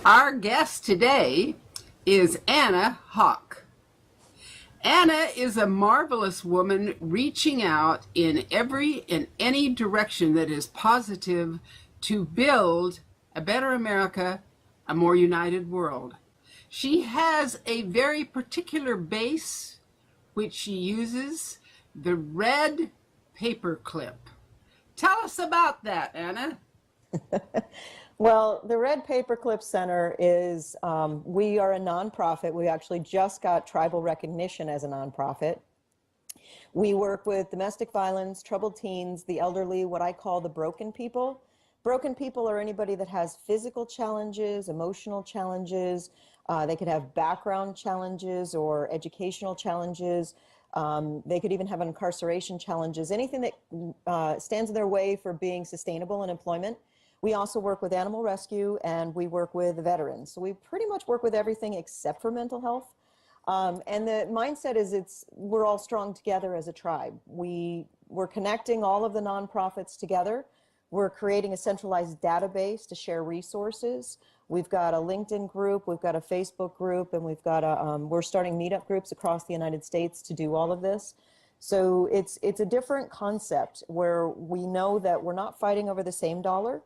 Our guest today is Anna Hawk. Anna is a marvelous woman reaching out in every and any direction that is positive to build a better America, a more united world. She has a very particular base which she uses, the red paperclip. Tell us about that, Anna. Well, the Red Paperclip Center is, we are a nonprofit. We actually just got tribal recognition as a nonprofit. We work with domestic violence, troubled teens, the elderly, what I call the broken people. Broken people are anybody that has physical challenges, emotional challenges. They could have background challenges or educational challenges. They could even have incarceration challenges, anything that stands in their way for being sustainable in employment. We also work with animal rescue and we work with veterans. So we pretty much work with everything except for mental health. And the mindset is we're all strong together as a tribe. We're connecting all of the nonprofits together. We're creating a centralized database to share resources. We've got a LinkedIn group, we've got a Facebook group, and we're starting meetup groups across the United States to do all of this. So it's a different concept where we know that we're not fighting over the same dollar.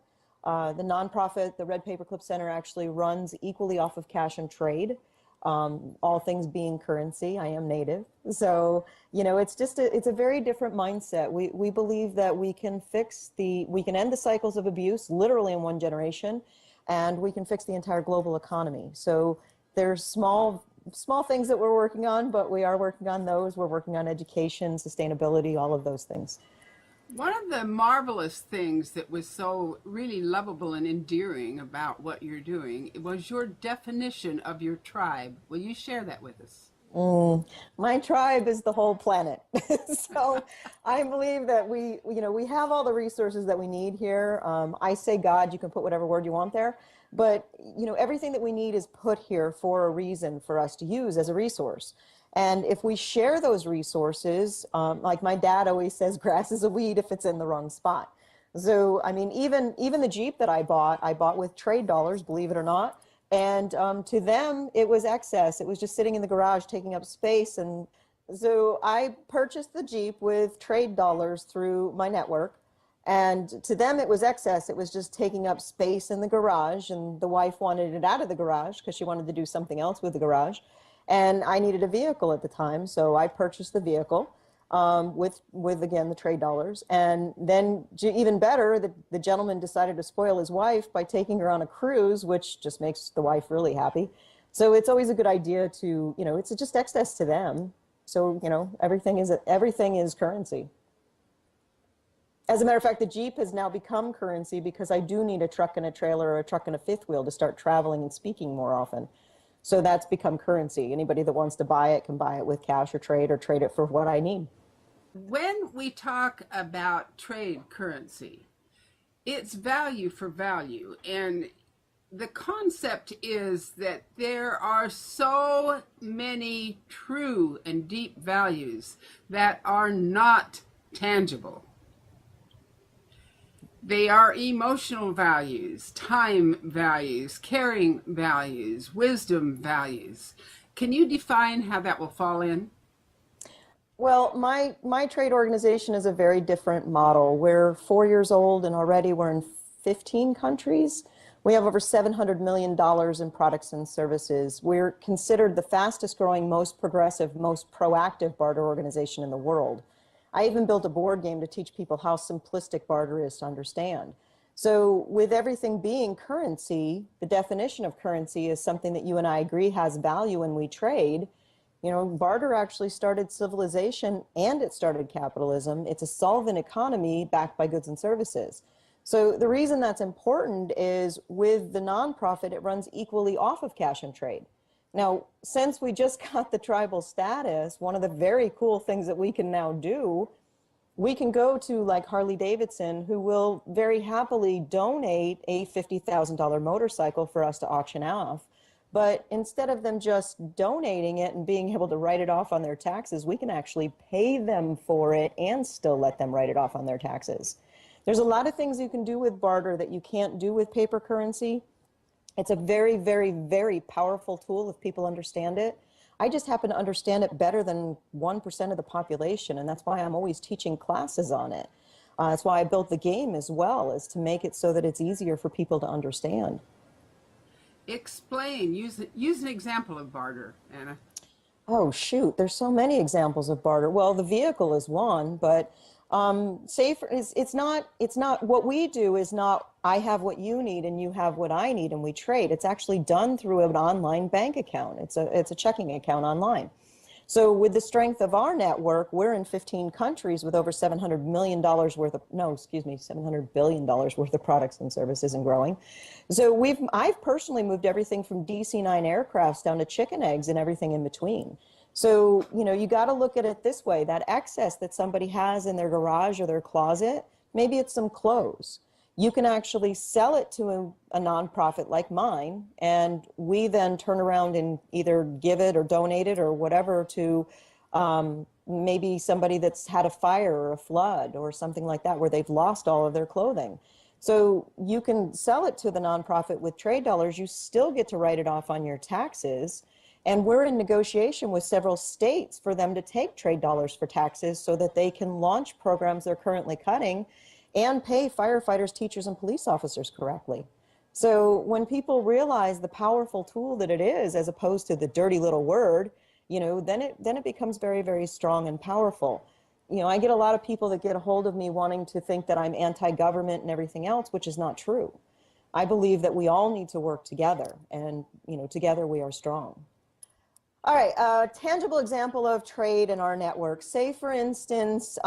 The nonprofit, the Red Paperclip Center, actually runs equally off of cash and trade, all things being currency. I am native. So, it's a very different mindset. We believe that we can end the cycles of abuse literally in one generation, and we can fix the entire global economy. So there's small things that we're working on, but we are working on those. We're working on education, sustainability, all of those things. One of the marvelous things that was so really lovable and endearing about what you're doing was your definition of your tribe. Will you share that with us? My tribe is the whole planet. So I believe that we have all the resources that we need here. I say God, you can put whatever word you want there, but everything that we need is put here for a reason for us to use as a resource. And if we share those resources, like my dad always says, grass is a weed if it's in the wrong spot. So, I mean, even the Jeep that I bought with trade dollars, believe it or not. And to them, it was excess. It was just sitting in the garage taking up space. And so I purchased the Jeep with trade dollars through my network. And to them, it was excess. It was just taking up space in the garage. And the wife wanted it out of the garage because she wanted to do something else with the garage. And I needed a vehicle at the time, so I purchased the vehicle with again, the trade dollars. And then even better, the gentleman decided to spoil his wife by taking her on a cruise, which just makes the wife really happy. So it's always a good idea to, it's just excess to them. So, everything is currency. As a matter of fact, the Jeep has now become currency because I do need a truck and a trailer or a truck and a fifth wheel to start traveling and speaking more often. So that's become currency. Anybody that wants to buy it can buy it with cash or trade it for what I need. When we talk about trade currency, it's value for value. And the concept is that there are so many true and deep values that are not tangible. They are emotional values, time values, caring values, wisdom values. Can you define how that will fall in? Well, my trade organization is a very different model. We're 4 years old and already we're in 15 countries. We have over $700 million in products and services. We're considered the fastest growing, most progressive, most proactive barter organization in the world. I even built a board game to teach people how simplistic barter is to understand. So with everything being currency, the definition of currency is something that you and I agree has value when we trade. Barter actually started civilization and it started capitalism. It's a solvent economy backed by goods and services. So the reason that's important is with the nonprofit, it runs equally off of cash and trade. Now, since we just got the tribal status, one of the very cool things that we can now do, we can go to like Harley Davidson, who will very happily donate a $50,000 motorcycle for us to auction off. But instead of them just donating it and being able to write it off on their taxes, we can actually pay them for it and still let them write it off on their taxes. There's a lot of things you can do with barter that you can't do with paper currency. It's a very, very, very powerful tool if people understand it. I just happen to understand it better than 1% of the population, and that's why I'm always teaching classes on it. That's why I built the game as well, is to make it so that it's easier for people to understand. Explain. Use an example of barter, Anna. Oh, shoot, there's so many examples of barter. Well, the vehicle is one, but say for, it's not what we do is not I have what you need and you have what I need and we trade. It's actually done through an online bank account. It's a checking account online. So with the strength of our network, we're in 15 countries with over $700 million worth of, no, excuse me, $700 billion worth of products and services and growing. So I've personally moved everything from DC-9 aircrafts down to chicken eggs and everything in between. So, you got to look at it this way, that excess that somebody has in their garage or their closet, maybe it's some clothes. You can actually sell it to a nonprofit like mine, and we then turn around and either give it or donate it or whatever to maybe somebody that's had a fire or a flood or something like that where they've lost all of their clothing. So you can sell it to the nonprofit with trade dollars. You still get to write it off on your taxes. And we're in negotiation with several states for them to take trade dollars for taxes so that they can launch programs they're currently cutting and pay firefighters, teachers, and police officers correctly. So when people realize the powerful tool that it is, as opposed to the dirty little word, then it becomes very, very strong and powerful. I get a lot of people that get a hold of me wanting to think that I'm anti-government and everything else, which is not true. I believe that we all need to work together, and together we are strong. All right, a tangible example of trade in our network. Say, for instance,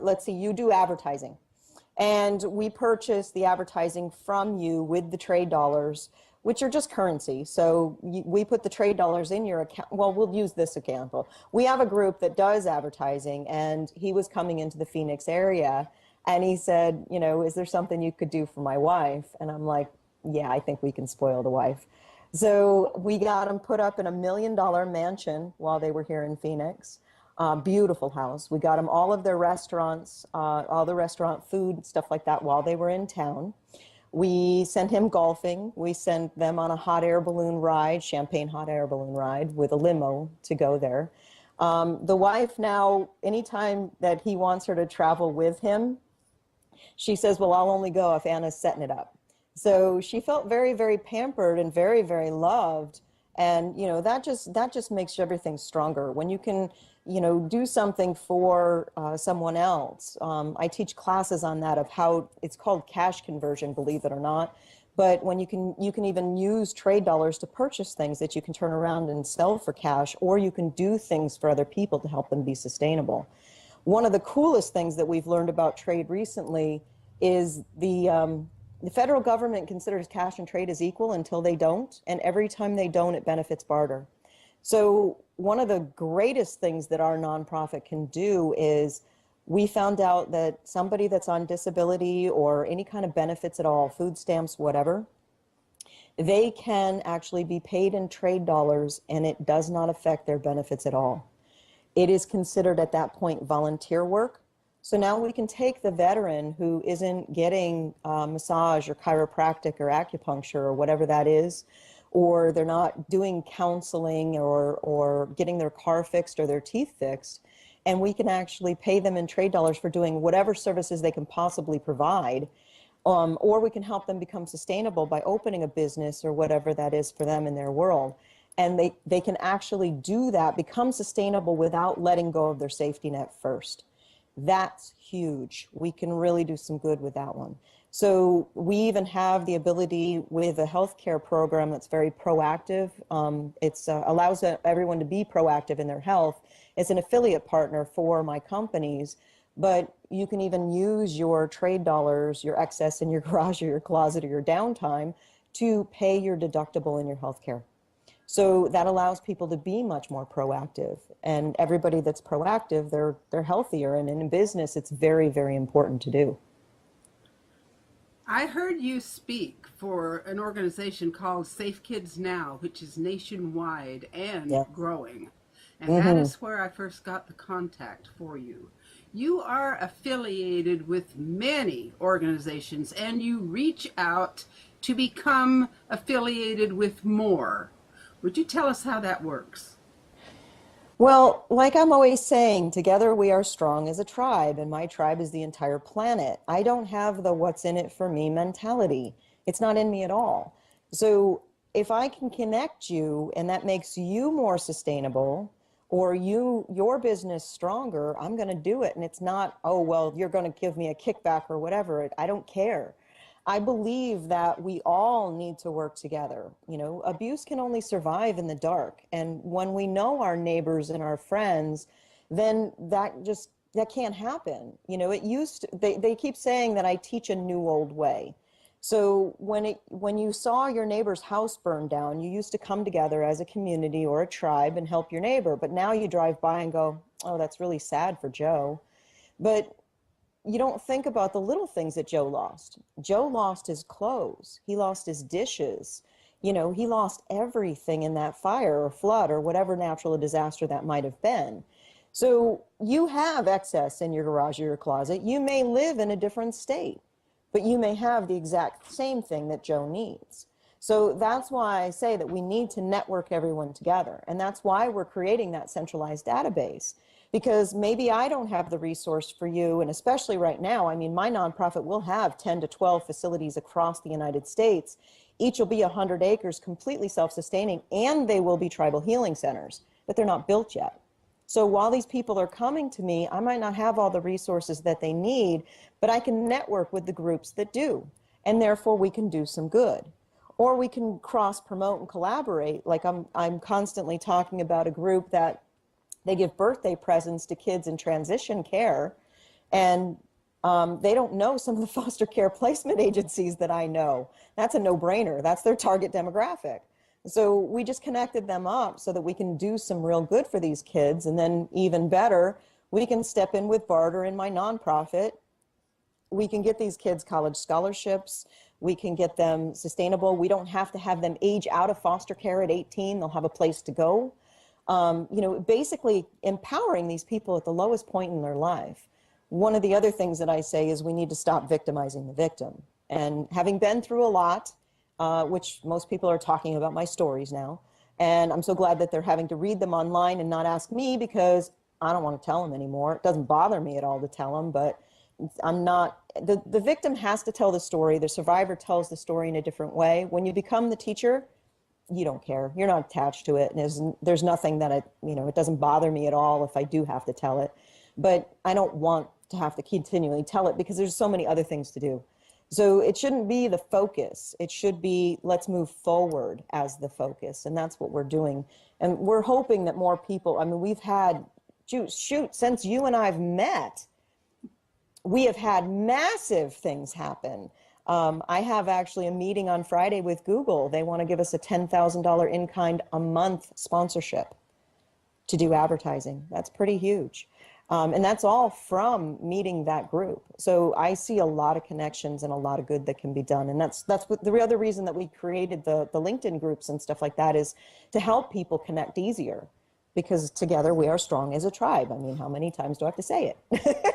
let's see, you do advertising, and we purchase the advertising from you with the trade dollars, which are just currency. So we put the trade dollars in your account. Well, we'll use this example. We have a group that does advertising, and he was coming into the Phoenix area, and he said, is there something you could do for my wife? And I'm like, yeah, I think we can spoil the wife. So we got them put up in $1 million mansion while they were here in Phoenix. Beautiful house. We got them all of their restaurants, all the restaurant food, stuff like that while they were in town. We sent him golfing. We sent them on a hot air balloon ride, champagne hot air balloon ride with a limo to go there. The wife now, anytime that he wants her to travel with him, she says, well, I'll only go if Anna's setting it up. So she felt very, very pampered and very, very loved. And, that just makes everything stronger. When you can, do something for someone else. I teach classes on that of how it's called cash conversion, believe it or not. But when you can even use trade dollars to purchase things that you can turn around and sell for cash, or you can do things for other people to help them be sustainable. One of the coolest things that we've learned about trade recently is the federal government considers cash and trade as equal until they don't, and every time they don't, it benefits barter. So one of the greatest things that our nonprofit can do is we found out that somebody that's on disability or any kind of benefits at all, food stamps, whatever, they can actually be paid in trade dollars and it does not affect their benefits at all. It is considered at that point volunteer work. So now we can take the veteran who isn't getting massage or chiropractic or acupuncture or whatever that is, or they're not doing counseling or getting their car fixed or their teeth fixed, and we can actually pay them in trade dollars for doing whatever services they can possibly provide, or we can help them become sustainable by opening a business or whatever that is for them in their world. And they can actually do that, become sustainable without letting go of their safety net first. That's huge. We can really do some good with that one. So we even have the ability with a healthcare program that's very proactive. It allows everyone to be proactive in their health. It's an affiliate partner for my companies, but you can even use your trade dollars, your excess in your garage or your closet or your downtime to pay your deductible in your healthcare. So that allows people to be much more proactive, and everybody that's proactive, they're healthier, and in business, it's very, very important to do. I heard you speak for an organization called Safe Kids Now, which is nationwide and Yeah. growing. And that is where I first got the contact for you. You are affiliated with many organizations and you reach out to become affiliated with more. Would you tell us how that works? Well, like I'm always saying, together we are strong as a tribe, and my tribe is the entire planet. I don't have the what's in it for me mentality. It's not in me at all. So if I can connect you and that makes you more sustainable or your business stronger, I'm going to do it. And it's not, oh, well, you're going to give me a kickback or whatever. I don't care. I believe that we all need to work together. You know, abuse can only survive in the dark. And when we know our neighbors and our friends, then that can't happen. You know, it used to, they keep saying that I teach a new old way. So when you saw your neighbor's house burn down, you used to come together as a community or a tribe and help your neighbor. But now you drive by and go, oh, that's really sad for Joe. But you don't think about the little things that Joe lost. Joe lost his clothes. He lost his dishes. You know, he lost everything in that fire or flood or whatever natural disaster that might have been. So you have excess in your garage or your closet. You may live in a different state, but you may have the exact same thing that Joe needs. So that's why I say that we need to network everyone together. And that's why we're creating that centralized database. Because maybe I don't have the resource for you, and especially right now, I mean, my nonprofit will have 10 to 12 facilities across the United States. Each will be 100 acres, completely self-sustaining, and they will be tribal healing centers, but they're not built yet. So while these people are coming to me, I might not have all the resources that they need, but I can network with the groups that do, and therefore we can do some good. Or we can cross-promote and collaborate. Like I'm constantly talking about a group that they give birthday presents to kids in transition care, and they don't know some of the foster care placement agencies that I know. That's a no-brainer. That's their target demographic. So we just connected them up so that we can do some real good for these kids. And then even better, we can step in with Barter in my nonprofit. We can get these kids college scholarships. We can get them sustainable. We don't have to have them age out of foster care at 18. They'll have a place to go. You know, basically empowering these people at the lowest point in their life. One of the other things that I say is we need to stop victimizing the victim. And having been through a lot, which most people are talking about my stories now, and I'm so glad that they're having to read them online and not ask me, because I don't want to tell them anymore. It doesn't bother me at all to tell them, but I'm not, the victim has to tell the story. The survivor tells the story in a different way. When you become the teacher, you don't care. You're not attached to it. And there's nothing that it doesn't bother me at all if I do have to tell it. But I don't want to have to continually tell it because there's so many other things to do. So it shouldn't be the focus. It should be, let's move forward as the focus. And that's what we're doing. And we're hoping that more people, I mean, we've had, shoot, since you and I've met, we have had massive things happen. I have actually a meeting on Friday with Google. They want to give us a $10,000 in-kind a month sponsorship to do advertising. That's pretty huge. And that's all from meeting that group. So I see a lot of connections and a lot of good that can be done. And that's what the other reason that we created the LinkedIn groups and stuff like that is to help people connect easier, because together we are strong as a tribe. I mean, how many times do I have to say it?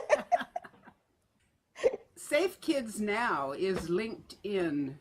Safe Kids Now is linked in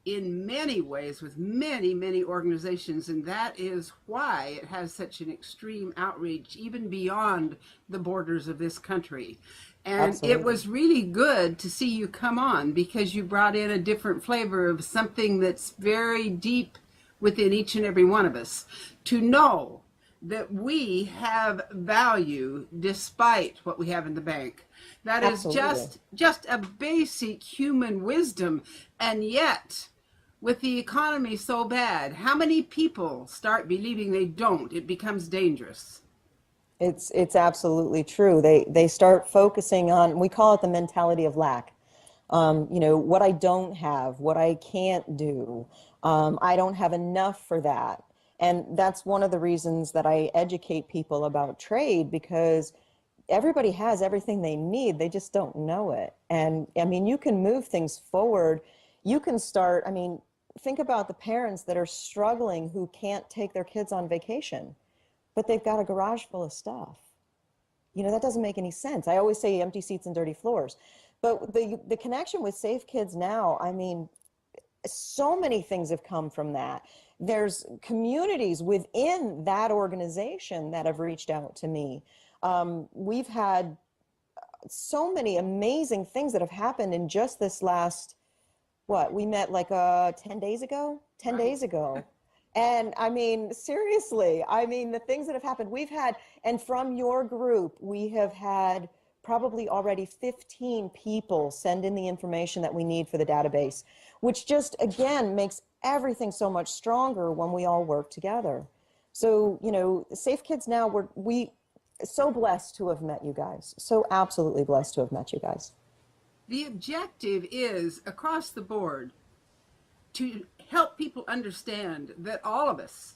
many ways with many, many organizations, and that is why it has such an extreme outreach, even beyond the borders of this country. And Absolutely. It was really good to see you come on, because you brought in a different flavor of something that's very deep within each and every one of us. To know that we have value despite what we have in the bank. That is just a basic human wisdom. And yet, with the economy so bad, how many people start believing they don't? It becomes dangerous. It's absolutely true. They start focusing on, we call it the mentality of lack. What I don't have, what I can't do. I don't have enough for that. And that's one of the reasons that I educate people about trade, because everybody has everything they need. They just don't know it. And I mean, you can move things forward. You can start, I mean, think about the parents that are struggling who can't take their kids on vacation, but they've got a garage full of stuff. That doesn't make any sense. I always say empty seats and dirty floors. But the connection with Safe Kids Now, I mean, so many things have come from that. There's communities within that organization that have reached out to me. We've had so many amazing things that have happened in just this last, what, we met like 10 days ago? 10 Right. days ago. And I mean, seriously, I mean, the things that have happened, we've had, and from your group, we have had probably already 15 people send in the information that we need for the database, which just, again, makes everything so much stronger when we all work together. So, you know, Safe Kids Now, we so blessed to have met you guys. So absolutely blessed to have met you guys. The objective is across the board to help people understand that all of us,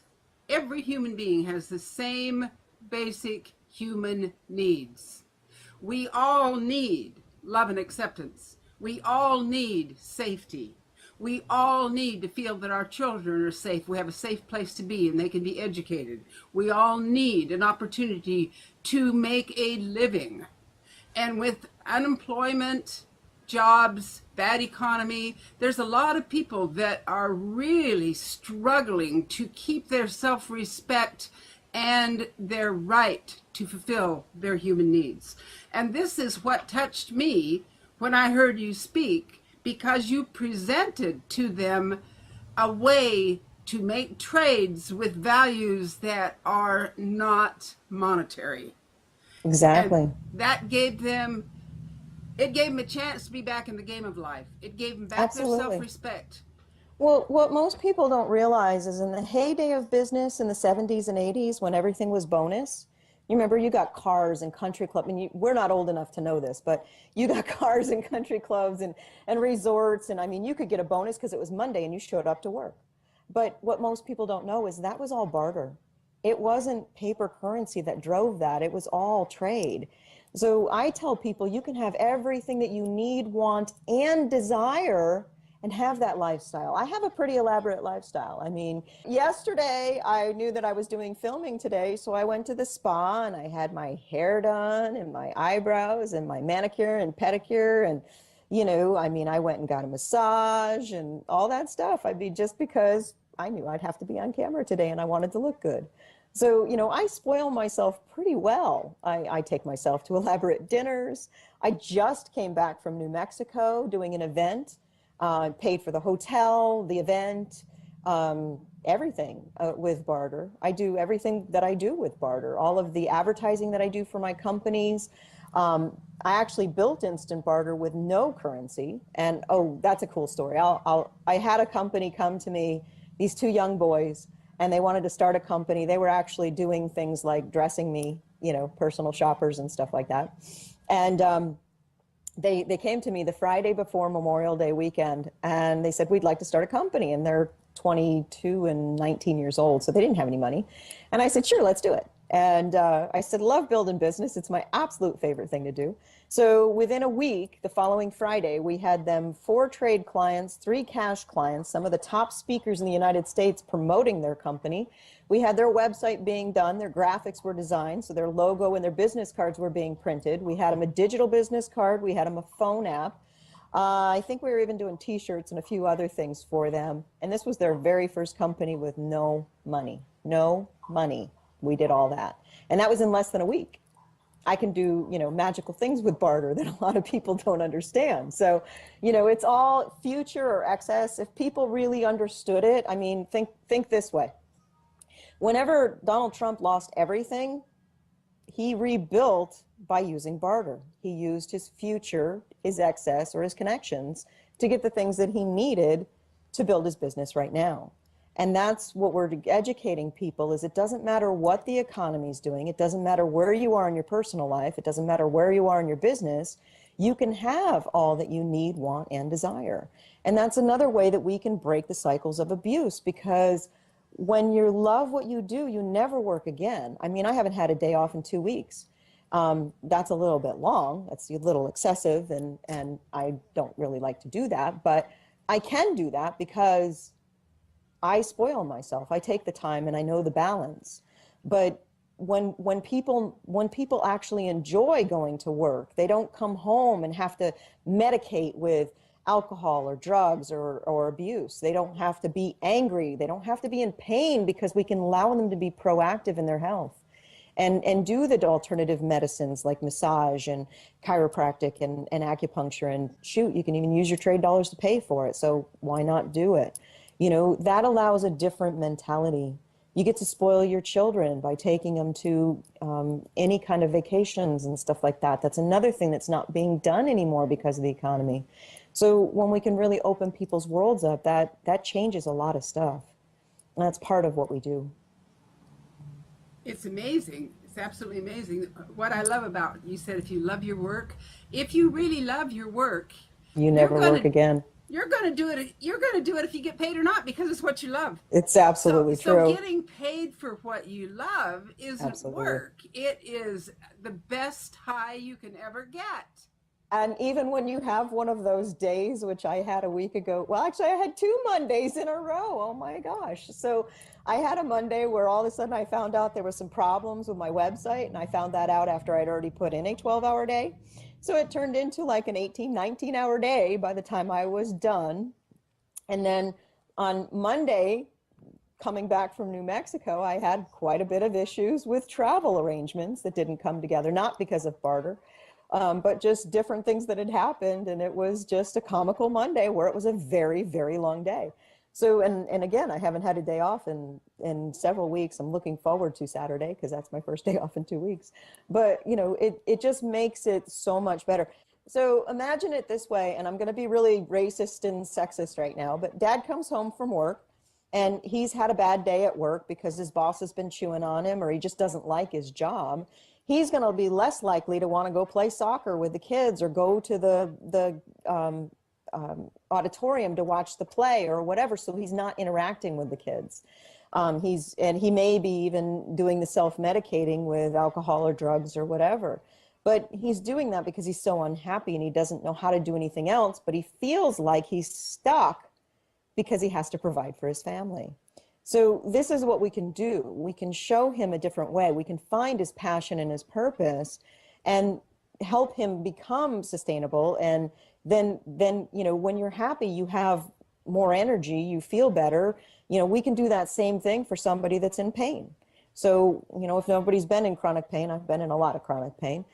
every human being, has the same basic human needs. We all need love and acceptance. We all need safety. We all need to feel that our children are safe. We have a safe place to be and they can be educated. We all need an opportunity to make a living. And with unemployment, jobs, bad economy, there's a lot of people that are really struggling to keep their self-respect and their right to fulfill their human needs. And this is what touched me when I heard you speak, because you presented to them a way to make trades with values that are not monetary. Exactly. And that gave them, it gave them a chance to be back in the game of life. It gave them back their Absolutely. self-respect. Well, what most people don't realize is in the heyday of business in the 70s and 80s, when everything was bonus, you remember you got cars and country club. I mean, we're not old enough to know this, but you got cars and country clubs and resorts. And I mean, you could get a bonus because it was Monday and you showed up to work. But what most people don't know is that was all barter. It wasn't paper currency that drove that. It was all trade. So I tell people you can have everything that you need, want, and desire and have that lifestyle. I have a pretty elaborate lifestyle. I mean, yesterday I knew that I was doing filming today, so I went to the spa and I had my hair done and my eyebrows and my manicure and pedicure and, you know, I mean, I went and got a massage and all that stuff. I mean, just because I knew I'd have to be on camera today and I wanted to look good. So, you know, I spoil myself pretty well. I take myself to elaborate dinners. I just came back from New Mexico doing an event. Paid for the hotel, the event, everything with Barter. I do everything that I do with Barter. All of the advertising that I do for my companies. I actually built Instant Barter with no currency. And oh, that's a cool story. I had a company come to me, these two young boys, and they wanted to start a company. They were actually doing things like dressing me, you know, personal shoppers and stuff like that. And they came to me the Friday before Memorial Day weekend, and they said, we'd like to start a company. And they're 22 and 19 years old, so they didn't have any money. And I said, sure, let's do it. And I said, love building business. It's my absolute favorite thing to do. So within a week, the following Friday, we had them 4 trade clients, 3 cash clients, some of the top speakers in the United States promoting their company. We had their website being done, their graphics were designed, so their logo and their business cards were being printed. We had them a digital business card, we had them a phone app. I think we were even doing t-shirts and a few other things for them. And this was their very first company with no money. No money. We did all that. And that was in less than a week. I can do, you know, magical things with barter that a lot of people don't understand. So, you know, it's all future or excess. If people really understood it, I mean, think this way. Whenever Donald Trump lost everything, he rebuilt by using barter. He used his future, his excess, or his connections to get the things that he needed to build his business right now. And that's what we're educating people is it doesn't matter what the economy is doing. It doesn't matter where you are in your personal life. It doesn't matter where you are in your business. You can have all that you need, want, and desire. And that's another way that we can break the cycles of abuse, because when you love what you do, you never work again. I mean, I haven't had a day off in 2 weeks. That's a little bit long. That's a little excessive, and I don't really like to do that. But I can do that because I spoil myself. I take the time and I know the balance. But when people actually enjoy going to work, they don't come home and have to medicate with alcohol or drugs or abuse. They don't have to be angry. They don't have to be in pain, because we can allow them to be proactive in their health and do the alternative medicines like massage and chiropractic and acupuncture. And shoot, you can even use your trade dollars to pay for it. So why not do it? You know, that allows a different mentality. You get to spoil your children by taking them to any kind of vacations and stuff like that. That's another thing that's not being done anymore because of the economy. So when we can really open people's worlds up, that changes a lot of stuff. And that's part of what we do. It's amazing. It's absolutely amazing. What I love about you said, if you love your work, if you really love your work, You never work again. you're going to do it. You're going to do it if you get paid or not, because it's what you love. It's absolutely So true. getting paid for what you love isn't Absolutely. work. It is the best high you can ever get. And even when you have one of those days, which I had a week ago, well, actually, I had 2 Mondays in a row. Oh my gosh. So I had a Monday where all of a sudden I found out there were some problems with my website. And I found that out after I'd already put in a 12-hour day. So it turned into like an 18, 19-hour day by the time I was done. And then on Monday, coming back from New Mexico, I had quite a bit of issues with travel arrangements that didn't come together, not because of Barter, but just different things that had happened. And it was just a comical Monday where it was a very, very long day. So, and again, I haven't had a day off in several weeks. I'm looking forward to Saturday because that's my first day off in 2 weeks. But, you know, it just makes it so much better. So imagine it this way, and I'm going to be really racist and sexist right now, but dad comes home from work and he's had a bad day at work because his boss has been chewing on him, or he just doesn't like his job. He's going to be less likely to want to go play soccer with the kids or go to the auditorium to watch the play or whatever. So he's not interacting with the kids. He may be even doing the self-medicating with alcohol or drugs or whatever. But he's doing that because he's so unhappy and he doesn't know how to do anything else, but he feels like he's stuck because he has to provide for his family. So this is what we can do. We can show him a different way. We can find his passion and his purpose and help him become sustainable. And then, you know, when you're happy, you have more energy, you feel better. You know, we can do that same thing for somebody that's in pain. So, you know, if nobody's been in chronic pain, I've been in a lot of chronic pain.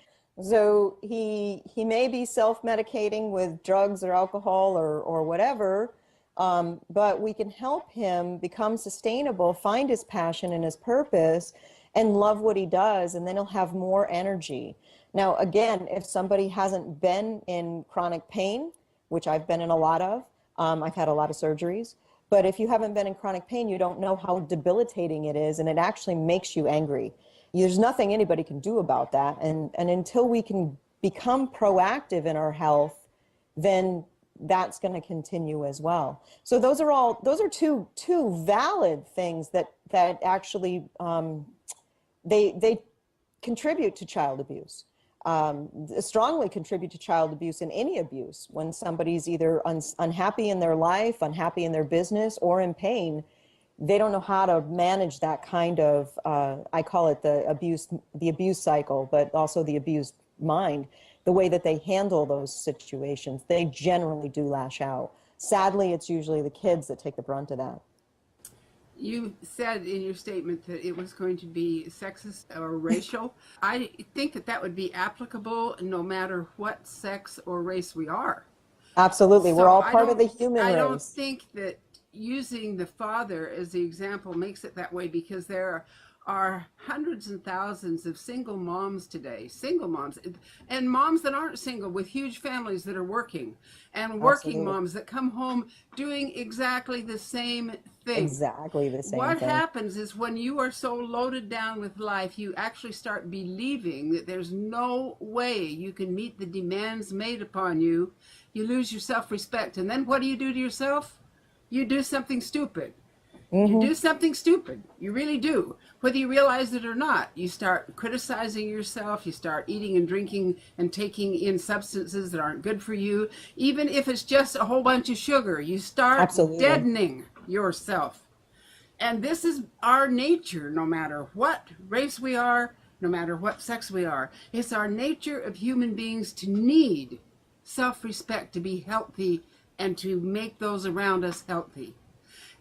So he may be self-medicating with drugs or alcohol or whatever, but we can help him become sustainable, find his passion and his purpose, and love what he does, and then he'll have more energy. Now, again, if somebody hasn't been in chronic pain, which I've been in a lot of, I've had a lot of surgeries, but if you haven't been in chronic pain, you don't know how debilitating it is, and it actually makes you angry. There's nothing anybody can do about that, and until we can become proactive in our health, then that's going to continue as well. So those are two valid things that actually they contribute to child abuse. Strongly contribute to child abuse and any abuse. When somebody's either unhappy in their life, unhappy in their business, or in pain, they don't know how to manage that kind of, I call it the abuse cycle, but also the abused mind, the way that they handle those situations. They generally do lash out. Sadly, it's usually the kids that take the brunt of that. You said in your statement that it was going to be sexist or racial. I think that would be applicable no matter what sex or race we are. Absolutely. So we're all part of the human race. I don't think that using the father as the example makes it that way, because there are hundreds and thousands of single moms today, single moms, and moms that aren't single with huge families that are working, and working Absolutely. moms that come home doing exactly the same thing. Exactly the same What thing. happens is when you are so loaded down with life, you actually start believing that there's no way you can meet the demands made upon you. You lose your self-respect. And then what do you do to yourself? You do something stupid. You do something stupid. You really do. Whether you realize it or not, you start criticizing yourself. You start eating and drinking and taking in substances that aren't good for you. Even if it's just a whole bunch of sugar, you start Absolutely. deadening yourself. And this is our nature, no matter what race we are, no matter what sex we are. It's our nature of human beings to need self-respect, to be healthy and to make those around us healthy.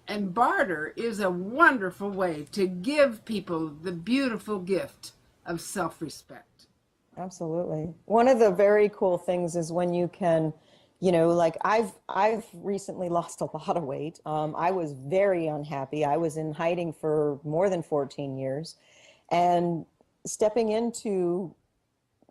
And barter is a wonderful way to give people the beautiful gift of self-respect. Absolutely. One of the very cool things is when you can, you know, like I've recently lost a lot of weight. I was very unhappy. I was in hiding for more than 14 years, and stepping into,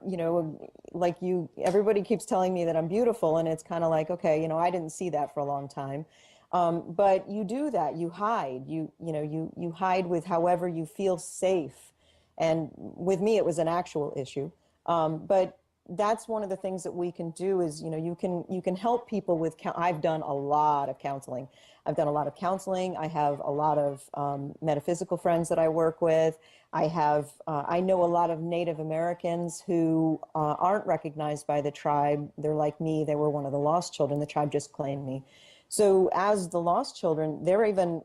you know, like you, everybody keeps telling me that I'm beautiful, and it's kind of like, okay, you know, I didn't see that for a long time. But you do that, you hide, you hide with however you feel safe. And with me, it was an actual issue. But that's one of the things that we can do is, you know, you can help people with, I've done a lot of counseling. I've done a lot of counseling. I have a lot of metaphysical friends that I work with. I know a lot of Native Americans who aren't recognized by the tribe. They're like me. They were one of the lost children. The tribe just claimed me. So as the lost children, they're even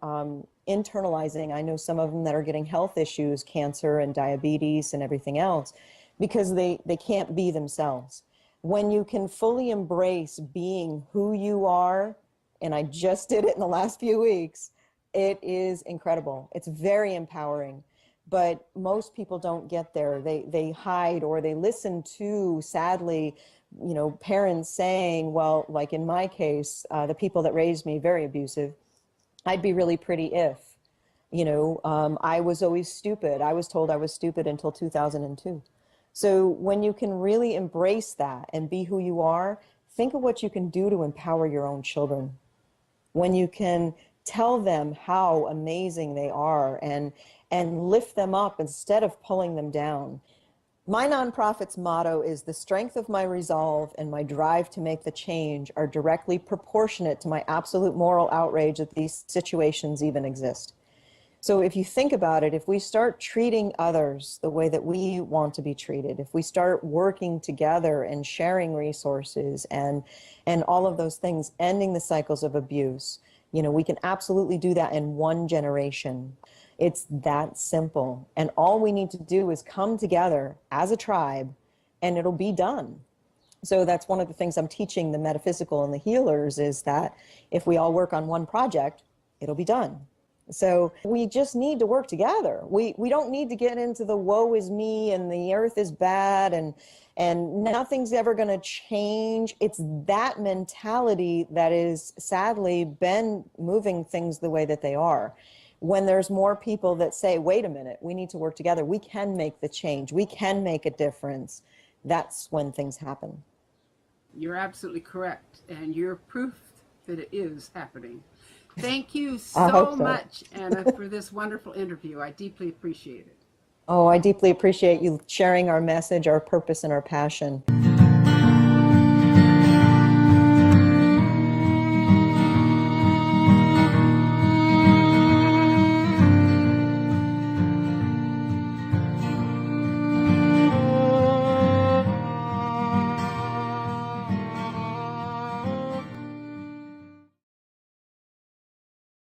internalizing. I know some of them that are getting health issues, cancer and diabetes and everything else, because they can't be themselves. When you can fully embrace being who you are, and I just did it in the last few weeks, it is incredible. It's very empowering. But most people don't get there. They hide, or they listen to, sadly, you know, parents saying, well, like in my case, the people that raised me, very abusive, I'd be really pretty if, you know, I was always stupid. I was told I was stupid until 2002. So when you can really embrace that and be who you are, think of what you can do to empower your own children. When you can tell them how amazing they are and lift them up instead of pulling them down. My nonprofit's motto is, the strength of my resolve and my drive to make the change are directly proportionate to my absolute moral outrage that these situations even exist. So if you think about it, if we start treating others the way that we want to be treated, if we start working together and sharing resources and all of those things, ending the cycles of abuse, you know, we can absolutely do that in one generation. It's that simple. And all we need to do is come together as a tribe, and it'll be done. So that's one of the things I'm teaching the metaphysical and the healers, is that if we all work on one project, it'll be done. So we just need to work together. We don't need to get into the woe is me and the earth is bad and nothing's ever going to change. It's that mentality that is sadly been moving things the way that they are. When there's more people that say, wait a minute, we need to work together, we can make the change, we can make a difference, that's when things happen. You're absolutely correct, and you're proof that it is happening. Thank you I hope so so. much, Anna, for this wonderful interview. I deeply appreciate it. Oh, I deeply appreciate you sharing our message, our purpose, and our passion.